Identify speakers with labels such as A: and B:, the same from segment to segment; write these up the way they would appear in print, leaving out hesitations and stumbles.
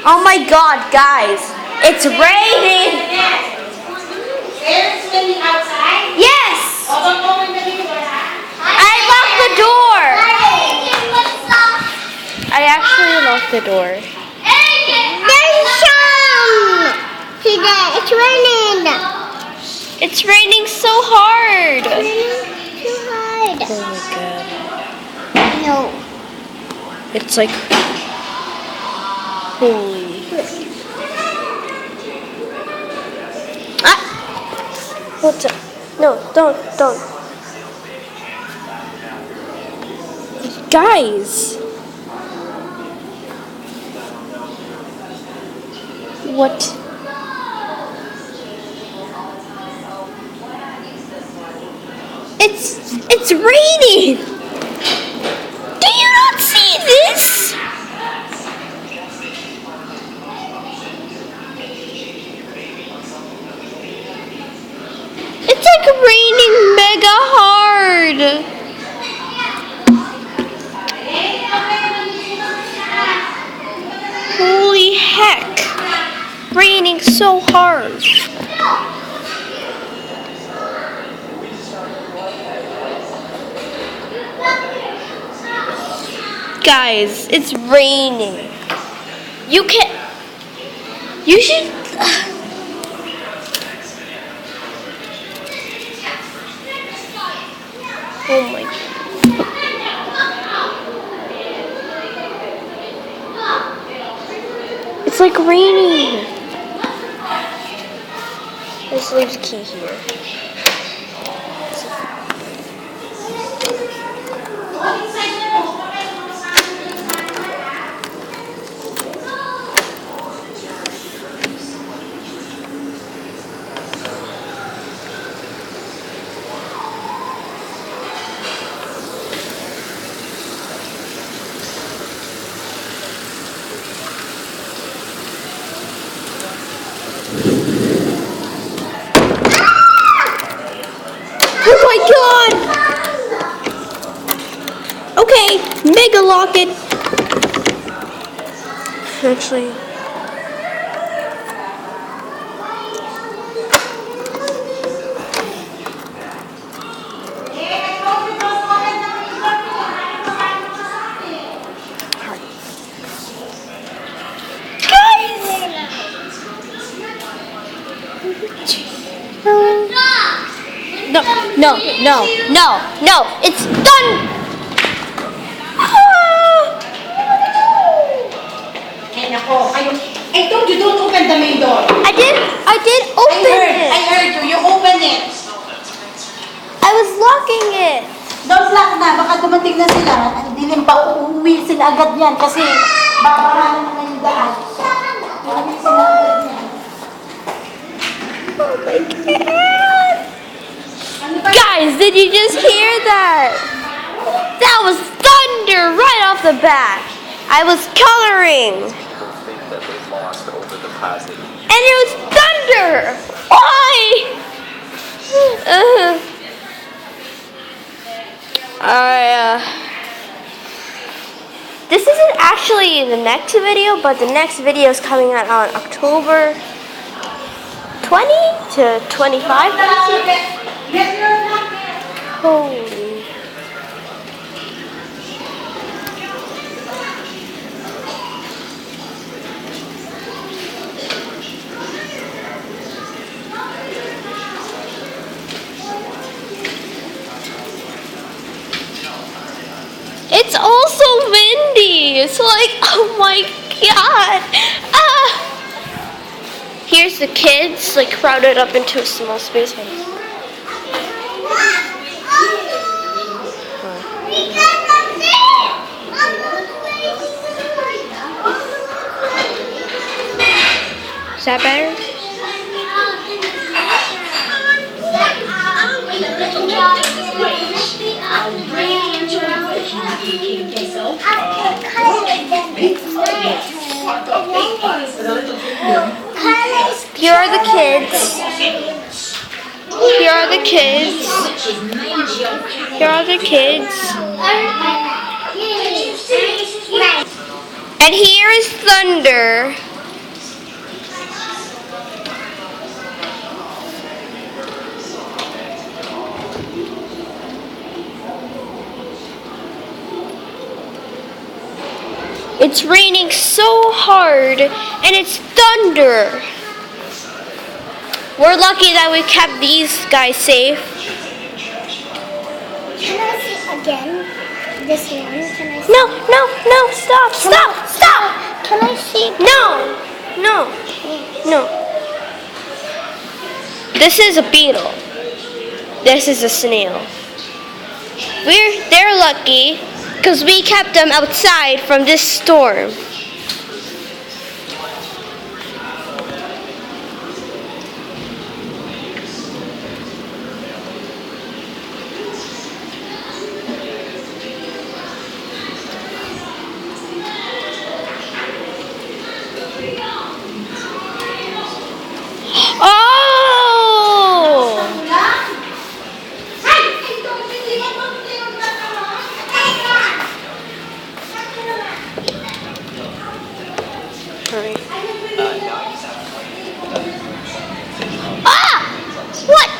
A: Oh my God, guys, it's raining.
B: It's raining outside?
A: Yes.
B: Oh, don't open the window, huh?
A: I locked the door. I actually locked the door.
C: Today it's raining.
A: It's raining so hard.
C: Too hard.
A: Oh my God.
C: No.
A: It's like holy. Ah! What's up? No, don't. Guys. What? It's raining. Do you not see this? It's like raining mega hard. Holy heck. Raining so hard. Guys, it's raining. You should. Oh my God. It's like raining. Let's leave the key here. Oh my God! Okay, mega lock it. Actually. No, it's done!
B: Hey, nako, kayo. I told you don't open the main door.
A: I did open it.
B: I heard you. You open it.
A: I was locking it.
B: Don't lock na. Baka dumating na sila. Hindi rin pa uuwi sila agad yan kasi babarahan naman yung daan. Uuwi sila agad yan.
A: Oh my God. Guys, did you just hear that? That was thunder right off the bat. I was coloring. And it was thunder. Why? This isn't actually the next video, but the next video is coming out on October 20 to 25. Holy. It's also windy. It's like, oh my God. Here's the kids, like crowded up into a small space. Is that better? Here are the kids. Here are the kids. Here are the kids. And here is thunder. It's raining so hard and it's thunder. We're lucky that we kept these guys safe.
C: Can I see again? This one? Can I see?
A: No, stop.
C: Can I see?
A: No. This is a beetle. This is a snail. They're lucky because we kept them outside from this storm. Oh! Alright. Ah! What?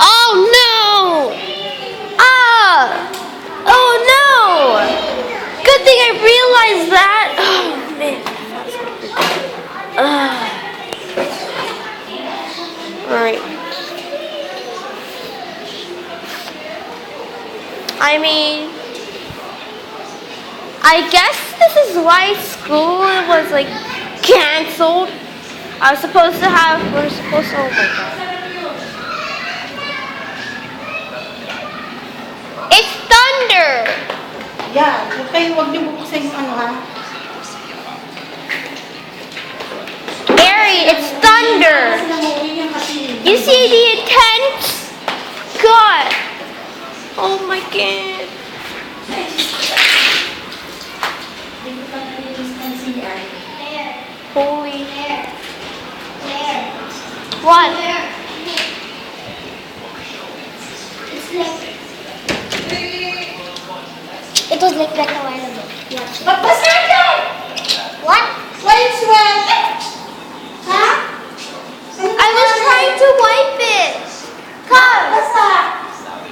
A: Oh no! Ah! Oh no! Good thing I realized that. Oh man. Alright. I mean, I guess this is why school was like canceled. We're supposed to, oh my god. It's thunder!
B: Yeah, huwag niyo buksan yung ano ha.
A: Gary, it's thunder! You see the intent? God! Oh my god. Holy. What?
C: It was like that a while ago.
B: Magbasa ka!
C: What?
B: Why it's wet? Ha?
A: I was trying to wipe it. Come,
B: Basa!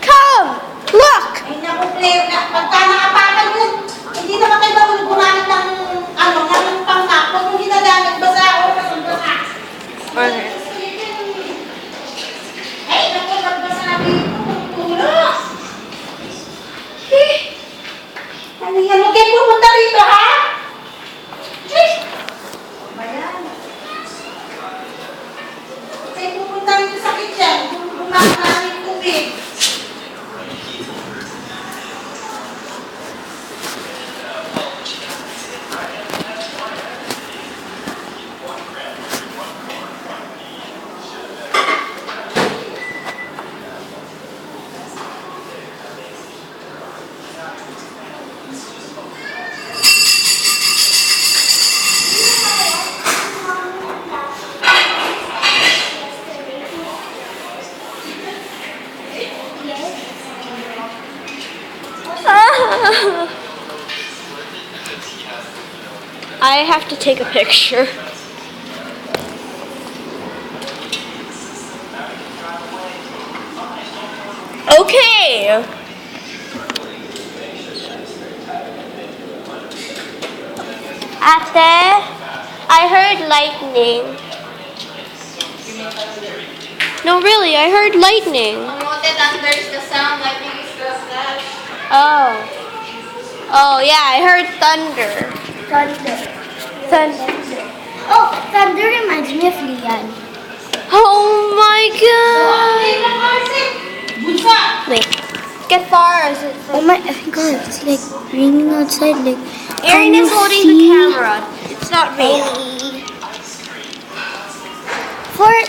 A: come, look.
B: Ay naku, Claire, pagka nakapakan yun, hindi naman kayo gumamit ng ng pangmap. Huwag mong ginagamit, basa ako, basa.
A: Okay.
B: Ay, naku, nagbasa natin ito, magtulog. Ano yan? Huwag kayo pumunta rito, ha? Bayan. Huwag kayo pumunta rito sa kitchen. Bumakit namin tubig.
A: I have to take a picture. Okay. Ate, I heard lightning. No, really, I heard lightning.
D: Thunder is the sound, lightning is the flash.
A: Oh. Oh, yeah, I heard thunder.
C: Thunder.
A: Thunder.
C: Oh, thunder reminds me of Lian.
A: Oh my god.
B: Bunsa!
A: Wait. Get far. Is it?
C: Oh my god, it's like raining outside. Like,
A: Erin
C: can
A: is
C: you
A: holding
C: see?
A: the camera. It's not raining.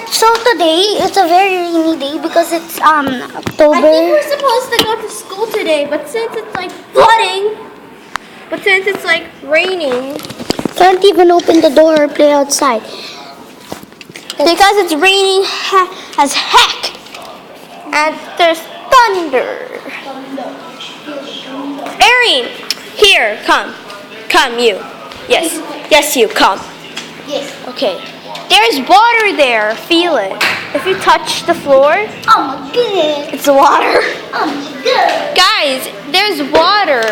C: So today it's a very rainy day because it's
A: I think
C: October.
A: we're supposed to go to school today, but since it's like flooding, but since it's like raining,
C: Can't even open the door or play outside.
A: because it's raining as heck, and there's thunder. coloring. Here, come. Come, you. Yes. Yes, you. Come.
C: Yes.
A: Okay. There's water there. Feel it. If you touch the floor,
C: Oh my god.
A: it's water.
C: Oh my god.
A: Guys, there's water.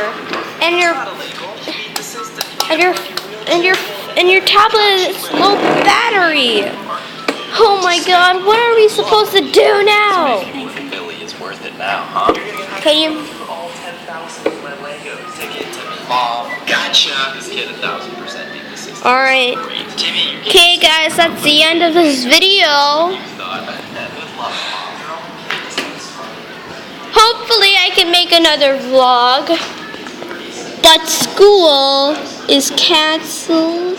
A: And your tablet is low battery. Oh my god, what are we supposed to do now?
E: Billy is worth it now, huh?
A: Can you?
E: All 10,000 of my Legos. Take it to Mom. Gotcha. This kid 1,000% beat the system.
A: Alright.
E: Jimmy, you
A: Okay guys, that's the end of this video.
E: thought that with love, Mom.
A: Hopefully I can make another vlog. But school is cancelled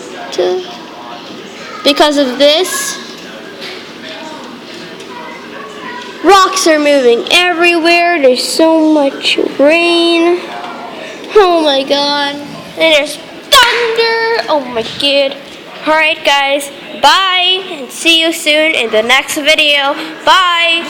A: because of this. Rocks are moving everywhere. There's so much rain. Oh my god. And there's thunder. Oh my god. Alright guys. Bye. And see you soon in the next video. Bye.